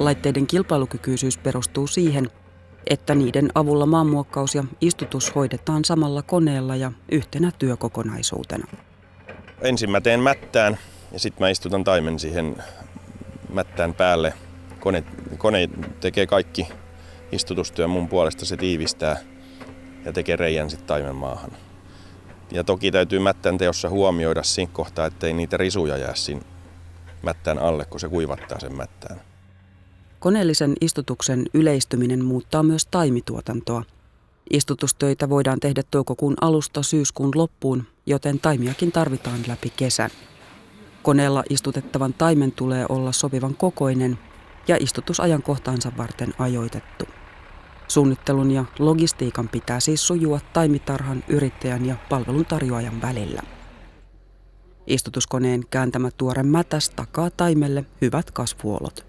Laitteiden kilpailukykyisyys perustuu siihen, että niiden avulla maanmuokkaus ja istutus hoidetaan samalla koneella ja yhtenä työkokonaisuutena. Ensin mä teen mättään ja sitten mä istutan taimen siihen mättään päälle. Kone tekee kaikki istutustyö mun puolesta, se tiivistää ja tekee reijän sitten taimen maahan. Ja toki täytyy mättään teossa huomioida siinä kohtaa, ettei niitä risuja jää siinä mättään alle, kun se kuivattaa sen mättään. Koneellisen istutuksen yleistyminen muuttaa myös taimituotantoa. Istutustöitä voidaan tehdä toukokuun alusta syyskuun loppuun, joten taimiakin tarvitaan läpi kesän. Koneella istutettavan taimen tulee olla sopivan kokoinen ja istutusajankohtaansa varten ajoitettu. Suunnittelun ja logistiikan pitää siis sujua taimitarhan, yrittäjän ja palveluntarjoajan välillä. Istutuskoneen kääntämä tuore mätäs takaa taimelle hyvät kasvuolot.